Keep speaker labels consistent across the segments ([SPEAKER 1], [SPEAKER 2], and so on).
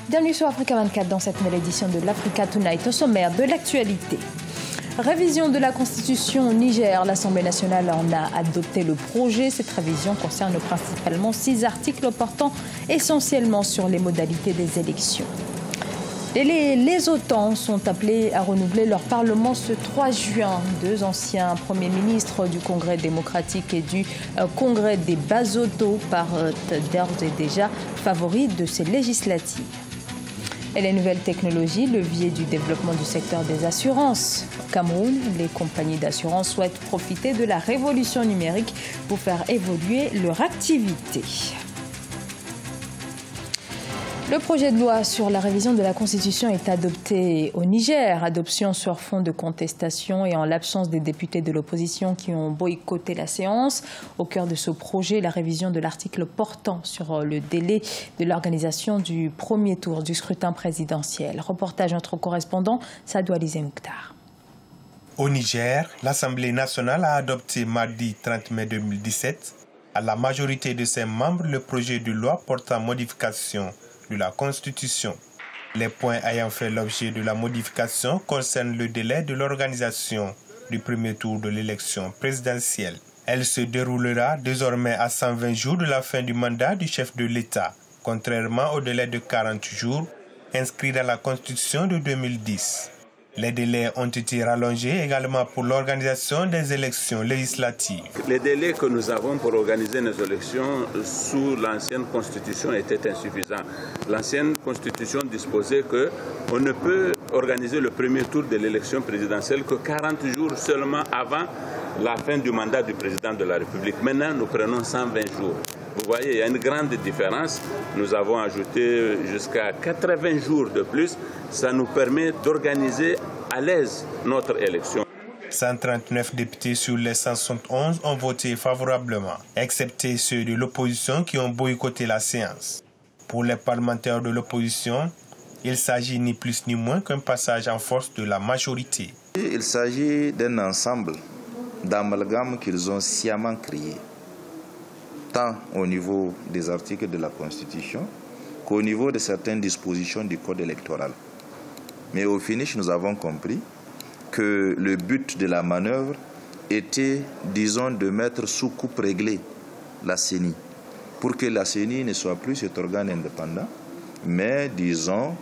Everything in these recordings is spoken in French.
[SPEAKER 1] Bienvenue sur Africa 24 dans cette nouvelle édition de l'Africa Tonight. Au sommaire de l'actualité. Révision de la Constitution au Niger. L'Assemblée nationale en a adopté le projet. Cette révision concerne principalement 6 articles portant essentiellement sur les modalités des élections. Et les OTAN sont appelés à renouveler leur parlement ce 3 juin. 2 anciens premiers ministres du Congrès démocratique et du Congrès des Basotho partent d'ores et déjà favoris de ces législatives. Et les nouvelles technologies, levier du développement du secteur des assurances. Au Cameroun, les compagnies d'assurance souhaitent profiter de la révolution numérique pour faire évoluer leur activité. Le projet de loi sur la révision de la Constitution est adopté au Niger. Adoption sur fond de contestation et en l'absence des députés de l'opposition qui ont boycotté la séance. Au cœur de ce projet, la révision de l'article portant sur le délai de l'organisation du premier tour du scrutin présidentiel. Reportage notre correspondant Sadou Alizé Mouktar.
[SPEAKER 2] Au Niger, l'Assemblée nationale a adopté mardi 30 mai 2017 à la majorité de ses membres le projet de loi portant modification de la Constitution. Les points ayant fait l'objet de la modification concernent le délai de l'organisation du premier tour de l'élection présidentielle. Elle se déroulera désormais à 120 jours de la fin du mandat du chef de l'État, contrairement au délai de 40 jours inscrit dans la Constitution de 2010. Les délais ont été rallongés également pour l'organisation des élections législatives.
[SPEAKER 3] Les délais que nous avons pour organiser nos élections sous l'ancienne Constitution étaient insuffisants. L'ancienne Constitution disposait qu'on ne peut organiser le premier tour de l'élection présidentielle que 40 jours seulement avant la fin du mandat du président de la République. Maintenant, nous prenons 120 jours. Vous voyez, il y a une grande différence. Nous avons ajouté jusqu'à 80 jours de plus. Ça nous permet d'organiser à l'aise notre élection.
[SPEAKER 2] 139 députés sur les 171 ont voté favorablement, excepté ceux de l'opposition qui ont boycotté la séance. Pour les parlementaires de l'opposition, il s'agit ni plus ni moins qu'un passage en force de la majorité.
[SPEAKER 4] Il s'agit d'un ensemble d'amalgames qu'ils ont sciemment créé, tant au niveau des articles de la Constitution qu'au niveau de certaines dispositions du Code électoral. Mais au finish, nous avons compris que le but de la manœuvre était, disons, de mettre sous coupe réglée la CENI, pour que la CENI ne soit plus cet organe indépendant, mais, disons,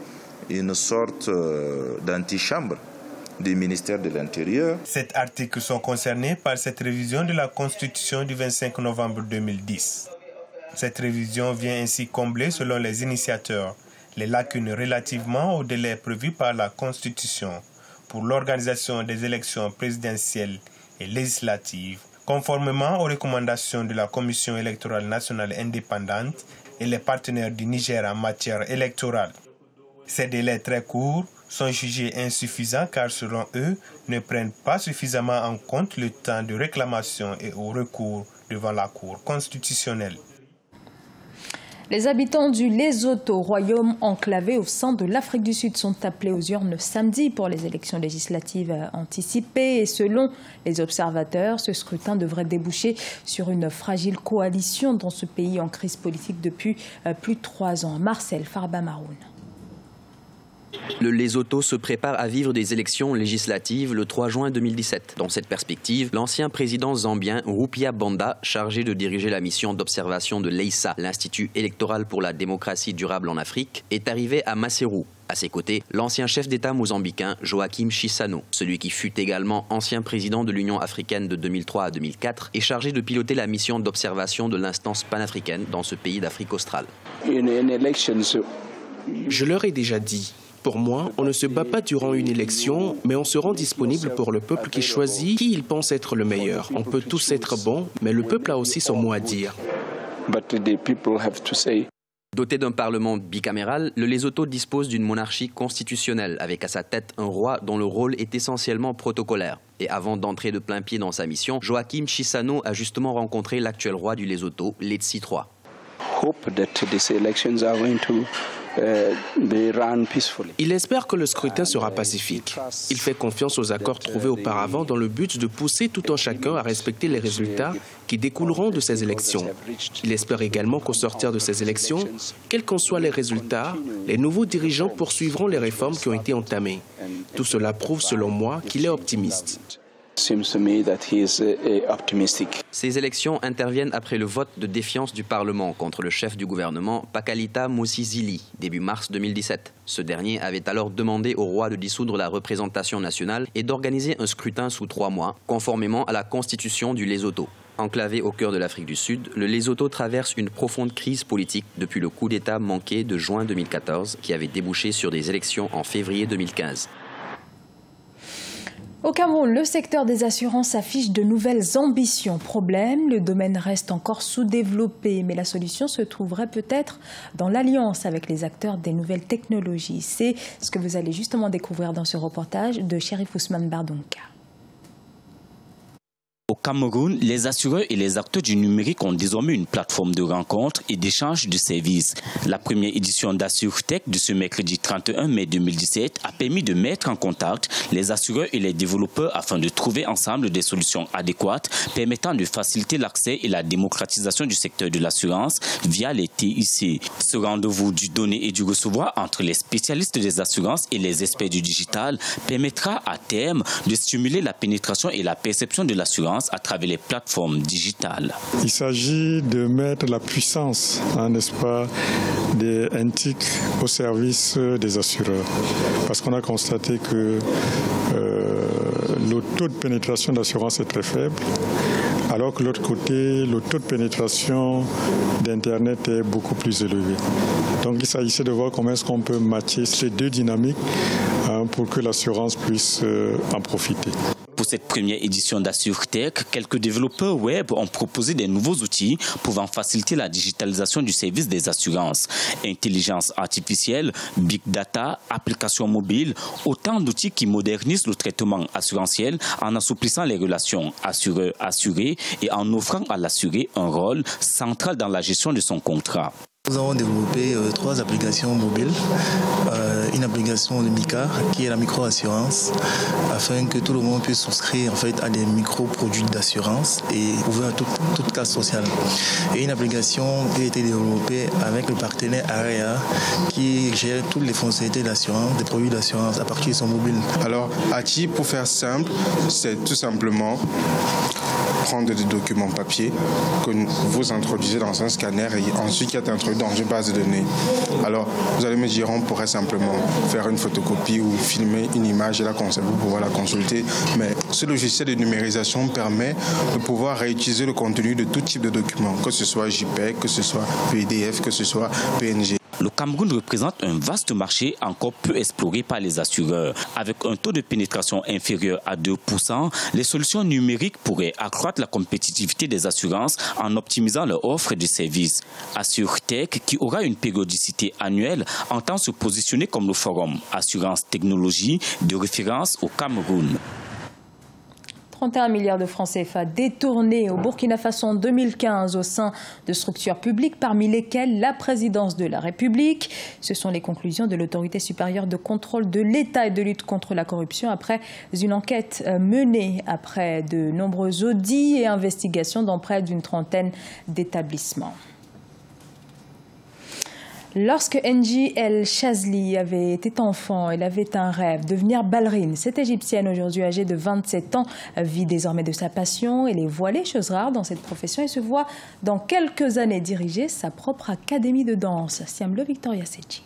[SPEAKER 4] une sorte d'antichambre du ministère de l'Intérieur.
[SPEAKER 2] 7 articles sont concernés par cette révision de la Constitution du 25 novembre 2010. Cette révision vient ainsi combler, selon les initiateurs, les lacunes relativement au délai prévu par la Constitution pour l'organisation des élections présidentielles et législatives, conformément aux recommandations de la Commission électorale nationale indépendante et les partenaires du Niger en matière électorale. Ces délais très courts sont jugés insuffisants car, selon eux, ne prennent pas suffisamment en compte le temps de réclamation et au recours devant la Cour constitutionnelle.
[SPEAKER 1] Les habitants du Lesotho, royaume enclavé au sein de l'Afrique du Sud, sont appelés aux urnes samedi pour les élections législatives anticipées. Et selon les observateurs, ce scrutin devrait déboucher sur une fragile coalition dans ce pays en crise politique depuis plus de 3 ans. Marcel Farba-Maroun.
[SPEAKER 5] Le Lesotho se prépare à vivre des élections législatives le 3 juin 2017. Dans cette perspective, l'ancien président zambien Rupia Banda, chargé de diriger la mission d'observation de l'EISA, l'Institut électoral pour la démocratie durable en Afrique, est arrivé à Maseru. À ses côtés, l'ancien chef d'État mozambicain Joaquim Chissano, celui qui fut également ancien président de l'Union africaine de 2003 à 2004, est chargé de piloter la mission d'observation de l'instance panafricaine dans ce pays d'Afrique australe.
[SPEAKER 6] Je leur ai déjà dit. Pour moi, on ne se bat pas durant une élection, mais on se rend disponible pour le peuple qui choisit qui il pense être le meilleur. On peut tous être bons, mais le peuple a aussi son mot à dire.
[SPEAKER 5] Doté d'un parlement bicaméral, le Lesotho dispose d'une monarchie constitutionnelle, avec à sa tête un roi dont le rôle est essentiellement protocolaire. Et avant d'entrer de plein pied dans sa mission, Joaquim Chissano a justement rencontré l'actuel roi du Lesotho, Letsi III.
[SPEAKER 6] Il espère que le scrutin sera pacifique. Il fait confiance aux accords trouvés auparavant dans le but de pousser tout un chacun à respecter les résultats qui découleront de ces élections. Il espère également qu'au sortir de ces élections, quels qu'en soient les résultats, les nouveaux dirigeants poursuivront les réformes qui ont été entamées. Tout cela prouve, selon moi, qu'il est optimiste.
[SPEAKER 5] Ces élections interviennent après le vote de défiance du Parlement contre le chef du gouvernement, Pakalita Mosisili, début mars 2017. Ce dernier avait alors demandé au roi de dissoudre la représentation nationale et d'organiser un scrutin sous 3 mois, conformément à la constitution du Lesotho. Enclavé au cœur de l'Afrique du Sud, le Lesotho traverse une profonde crise politique depuis le coup d'État manqué de juin 2014, qui avait débouché sur des élections en février 2015.
[SPEAKER 1] Au Cameroun, le secteur des assurances affiche de nouvelles ambitions. Problème, le domaine reste encore sous-développé, mais la solution se trouverait peut-être dans l'alliance avec les acteurs des nouvelles technologies. C'est ce que vous allez justement découvrir dans ce reportage de Chérif Ousmane Bardonka.
[SPEAKER 7] Au Cameroun, les assureurs et les acteurs du numérique ont désormais une plateforme de rencontre et d'échange de services. La première édition d'AssureTech de ce mercredi 31 mai 2017 a permis de mettre en contact les assureurs et les développeurs afin de trouver ensemble des solutions adéquates permettant de faciliter l'accès et la démocratisation du secteur de l'assurance via les TIC. Ce rendez-vous du donner et du recevoir entre les spécialistes des assurances et les experts du digital permettra à terme de stimuler la pénétration et la perception de l'assurance à travers les plateformes digitales.
[SPEAKER 8] Il s'agit de mettre la puissance, n'est-ce pas, des NTIC au service des assureurs. Parce qu'on a constaté que le taux de pénétration d'assurance est très faible, alors que de l'autre côté, le taux de pénétration d'Internet est beaucoup plus élevé. Donc il s'agissait de voir comment est-ce qu'on peut matcher ces deux dynamiques pour que l'assurance puisse en profiter.
[SPEAKER 7] Pour cette première édition d'AssureTech, quelques développeurs web ont proposé des nouveaux outils pouvant faciliter la digitalisation du service des assurances. Intelligence artificielle, big data, applications mobiles, autant d'outils qui modernisent le traitement assurantiel en assouplissant les relations assureur-assuré et en offrant à l'assuré un rôle central dans la gestion de son contrat.
[SPEAKER 9] Nous avons développé 3 applications mobiles, une application de MICA qui est la micro-assurance, afin que tout le monde puisse souscrire en fait à des micro-produits d'assurance et ouvrir toute classe sociale. Et une application qui a été développée avec le partenaire AREA qui gère toutes les fonctionnalités d'assurance, des produits d'assurance à partir de son mobile.
[SPEAKER 10] Alors, ATI, pour faire simple, c'est tout simplement prendre des documents papier que vous introduisez dans un scanner et ensuite qui est introduit dans une base de données. Alors, vous allez me dire, on pourrait simplement faire une photocopie ou filmer une image et vous pouvoir la consulter. Mais ce logiciel de numérisation permet de pouvoir réutiliser le contenu de tout type de documents, que ce soit JPEG, que ce soit PDF, que ce soit PNG.
[SPEAKER 7] Le Cameroun représente un vaste marché encore peu exploré par les assureurs. Avec un taux de pénétration inférieur à 2%, les solutions numériques pourraient accroître la compétitivité des assurances en optimisant leur offre de services. AssureTech, qui aura une périodicité annuelle, entend se positionner comme le forum Assurance Technologie de référence au Cameroun.
[SPEAKER 1] 31 milliards de francs CFA détournés au Burkina Faso en 2015 au sein de structures publiques, parmi lesquelles la présidence de la République. Ce sont les conclusions de l'autorité supérieure de contrôle de l'État et de lutte contre la corruption après une enquête menée après de nombreux audits et investigations dans près d'une trentaine d'établissements. Lorsque Nji El Chazli était enfant, elle avait un rêve, devenir ballerine. Cette Égyptienne, aujourd'hui âgée de 27 ans, vit désormais de sa passion. Elle est voilée, chose rare dans cette profession, et se voit dans quelques années diriger sa propre académie de danse. Siamlo Victoria Sechi.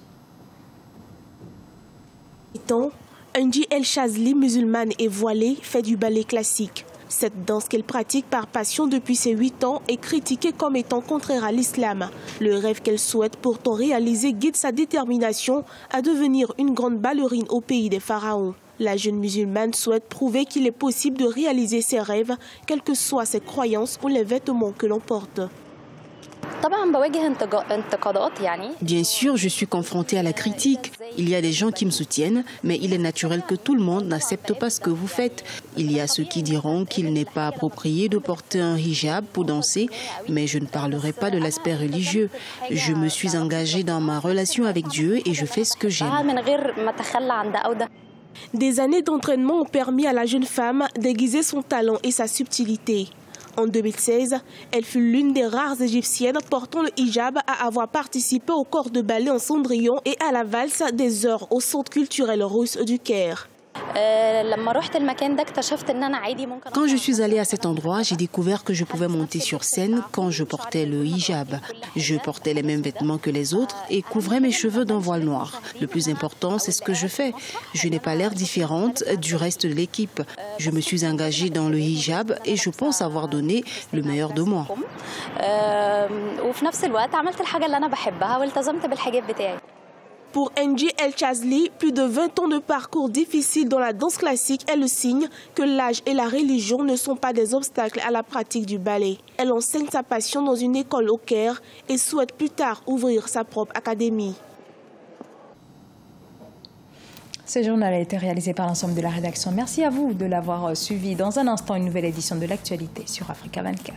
[SPEAKER 11] Nji El Chazli, musulmane et voilée, fait du ballet classique. Cette danse qu'elle pratique par passion depuis ses 8 ans est critiquée comme étant contraire à l'islam. Le rêve qu'elle souhaite pourtant réaliser guide sa détermination à devenir une grande ballerine au pays des pharaons. La jeune musulmane souhaite prouver qu'il est possible de réaliser ses rêves, quelles que soient ses croyances ou les vêtements que l'on porte.
[SPEAKER 12] Bien sûr, je suis confrontée à la critique. Il y a des gens qui me soutiennent, mais il est naturel que tout le monde n'accepte pas ce que vous faites. Il y a ceux qui diront qu'il n'est pas approprié de porter un hijab pour danser, mais je ne parlerai pas de l'aspect religieux. Je me suis engagée dans ma relation avec Dieu et je fais ce que j'aime.
[SPEAKER 11] Des années d'entraînement ont permis à la jeune femme d'aiguiser son talent et sa subtilité. En 2016, elle fut l'une des rares égyptiennes portant le hijab à avoir participé au corps de ballet en Cendrillon et à la valse des heures au centre culturel russe du Caire.
[SPEAKER 12] Quand je suis allée à cet endroit, j'ai découvert que je pouvais monter sur scène quand je portais le hijab. Je portais les mêmes vêtements que les autres et couvrais mes cheveux d'un voile noir. Le plus important, c'est ce que je fais. Je n'ai pas l'air différente du reste de l'équipe. Je me suis engagée dans le hijab et je pense avoir donné le meilleur de moi.
[SPEAKER 11] Pour Angie El Chazli, plus de 20 ans de parcours difficile dans la danse classique est le signe que l'âge et la religion ne sont pas des obstacles à la pratique du ballet. Elle enseigne sa passion dans une école au Caire et souhaite plus tard ouvrir sa propre académie.
[SPEAKER 1] Ce journal a été réalisé par l'ensemble de la rédaction. Merci à vous de l'avoir suivi. Dans un instant, une nouvelle édition de l'actualité sur Africa 24.